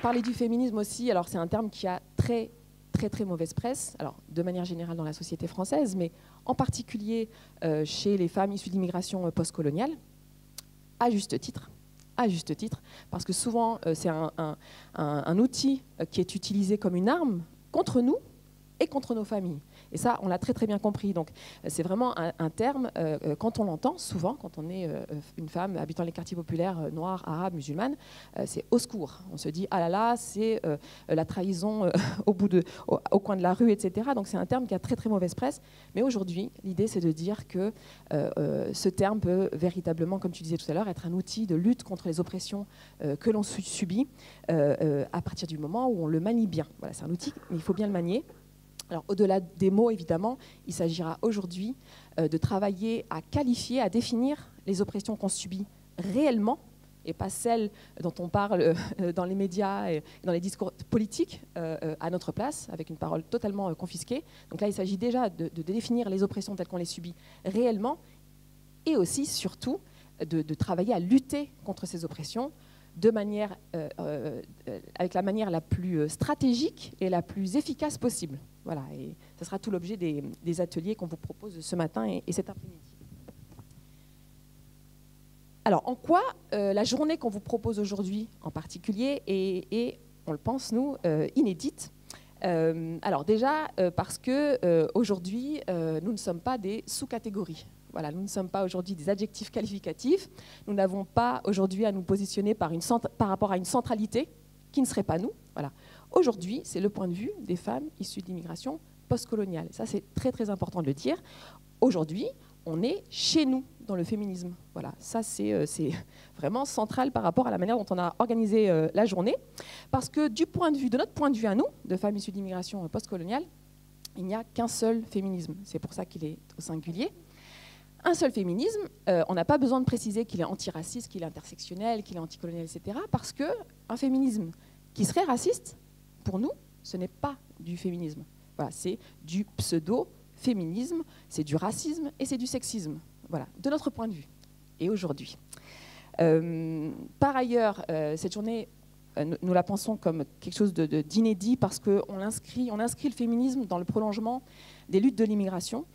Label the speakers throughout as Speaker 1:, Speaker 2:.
Speaker 1: parler du féminisme aussi, alors c'est un terme qui a très mauvaise presse, alors de manière générale dans la société française, mais en particulier chez les femmes issues d'immigration postcoloniale, à juste titre, parce que souvent c'est un outil qui est utilisé comme une arme contre nous et contre nos familles. Et ça, on l'a très bien compris. Donc, c'est vraiment un terme, quand on l'entend, souvent, quand on est une femme habitant les quartiers populaires noirs, arabes, musulmanes, c'est au secours. On se dit, ah là là, c'est la trahison au coin de la rue, etc. Donc, c'est un terme qui a très mauvaise presse. Mais aujourd'hui, l'idée, c'est de dire que ce terme peut véritablement, comme tu disais tout à l'heure, être un outil de lutte contre les oppressions que l'on subit à partir du moment où on le manie bien. Voilà, c'est un outil, mais il faut bien le manier. Alors, au-delà des mots, évidemment, il s'agira aujourd'hui de travailler à qualifier, à définir les oppressions qu'on subit réellement, et pas celles dont on parle dans les médias et dans les discours politiques à notre place, avec une parole totalement confisquée. Donc là, il s'agit déjà de définir les oppressions telles qu'on les subit réellement, et aussi, surtout, de travailler à lutter contre ces oppressions de manière, avec la manière la plus stratégique et la plus efficace possible. Voilà, et ce sera tout l'objet des ateliers qu'on vous propose ce matin et cet après-midi. Alors, en quoi la journée qu'on vous propose aujourd'hui en particulier est, on le pense nous, inédite. Alors déjà, parce que aujourd'hui, nous ne sommes pas des sous-catégories. Voilà, nous ne sommes pas aujourd'hui des adjectifs qualificatifs. Nous n'avons pas aujourd'hui à nous positionner par rapport à une centralité qui ne serait pas nous. Voilà. Aujourd'hui, c'est le point de vue des femmes issues de l'immigration postcoloniale. Ça, c'est très important de le dire. Aujourd'hui, on est chez nous dans le féminisme. Voilà, ça, c'est vraiment central par rapport à la manière dont on a organisé la journée. Parce que de notre point de vue à nous, de femmes issues d'immigration postcoloniale, il n'y a qu'un seul féminisme. C'est pour ça qu'il est au singulier. Un seul féminisme, on n'a pas besoin de préciser qu'il est antiraciste, qu'il est intersectionnel, qu'il est anticolonial, etc. Parce qu'un féminisme qui serait raciste, pour nous, ce n'est pas du féminisme. Voilà, c'est du pseudo-féminisme, c'est du racisme et c'est du sexisme. Voilà, de notre point de vue. Et aujourd'hui. Par ailleurs, cette journée, nous la pensons comme quelque chose d'inédit parce qu'on inscrit le féminisme dans le prolongement des luttes de l'immigration.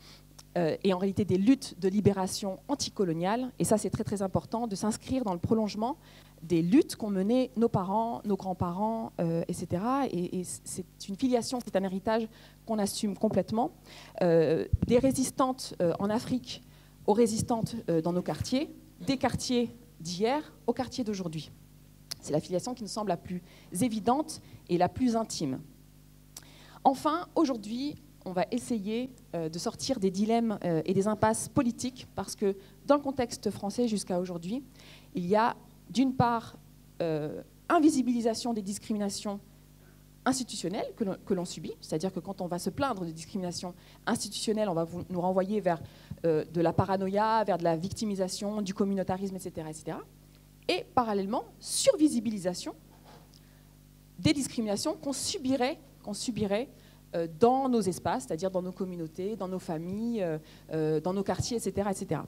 Speaker 1: Et en réalité des luttes de libération anticoloniale, et ça c'est très important, de s'inscrire dans le prolongement des luttes qu'ont menées nos parents, nos grands-parents, etc. Et c'est une filiation, c'est un héritage qu'on assume complètement. Des résistantes en Afrique aux résistantes dans nos quartiers, des quartiers d'hier aux quartiers d'aujourd'hui. C'est la filiation qui nous semble la plus évidente et la plus intime. Enfin, aujourd'hui, on va essayer de sortir des dilemmes et des impasses politiques parce que dans le contexte français jusqu'à aujourd'hui, il y a d'une part invisibilisation des discriminations institutionnelles que l'on subit, c'est-à-dire que quand on va se plaindre de discrimination institutionnelle, on va nous renvoyer vers de la paranoïa, vers de la victimisation, du communautarisme, etc. etc. Et parallèlement, survisibilisation des discriminations qu'on subirait dans nos espaces, c'est-à-dire dans nos communautés, dans nos familles, dans nos quartiers, etc., etc.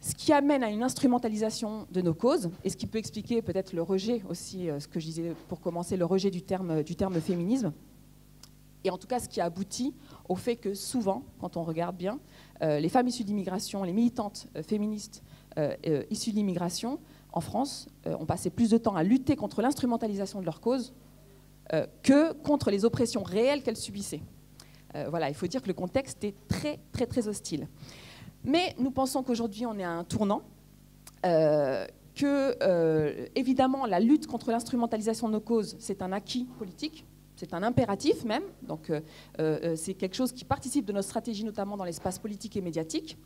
Speaker 1: Ce qui amène à une instrumentalisation de nos causes, et ce qui peut expliquer peut-être le rejet aussi, ce que je disais pour commencer, le rejet du terme féminisme, et en tout cas ce qui aboutit au fait que souvent, quand on regarde bien, les femmes issues d'immigration, les militantes féministes issues de l'immigration, en France, ont passé plus de temps à lutter contre l'instrumentalisation de leur cause que contre les oppressions réelles qu'elles subissaient. Voilà, il faut dire que le contexte est très hostile. Mais nous pensons qu'aujourd'hui, on est à un tournant, évidemment, la lutte contre l'instrumentalisation de nos causes, c'est un acquis politique, c'est un impératif même, donc c'est quelque chose qui participe de notre stratégie, notamment dans l'espace politique et médiatique,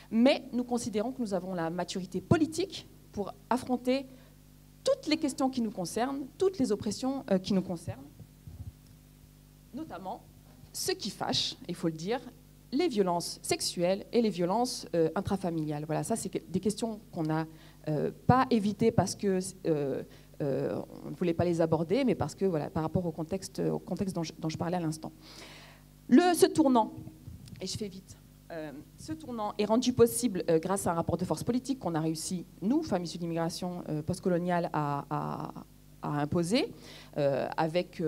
Speaker 1: mais nous considérons que nous avons la maturité politique pour affronter toutes les questions qui nous concernent, toutes les oppressions qui nous concernent, notamment ce qui fâche, il faut le dire, les violences sexuelles et les violences intrafamiliales. Voilà, ça, c'est des questions qu'on n'a pas évitées parce que on ne voulait pas les aborder, mais parce que, voilà, par rapport au contexte dont je parlais à l'instant. Ce tournant, et je fais vite, ce tournant est rendu possible grâce à un rapport de force politique qu'on a réussi, nous, femmes issues d'immigration postcoloniale, à à imposer, avec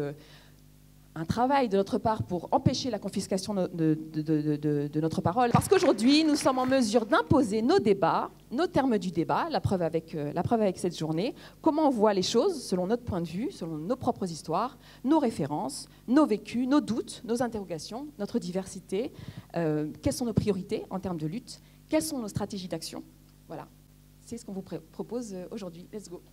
Speaker 1: un travail de notre part pour empêcher la confiscation de notre parole. Parce qu'aujourd'hui, nous sommes en mesure d'imposer nos débats, nos termes du débat, la preuve avec cette journée, comment on voit les choses selon notre point de vue, selon nos propres histoires, nos références, nos vécus, nos doutes, nos interrogations, notre diversité, quelles sont nos priorités en termes de lutte, quelles sont nos stratégies d'action. Voilà, c'est ce qu'on vous propose aujourd'hui. Let's go.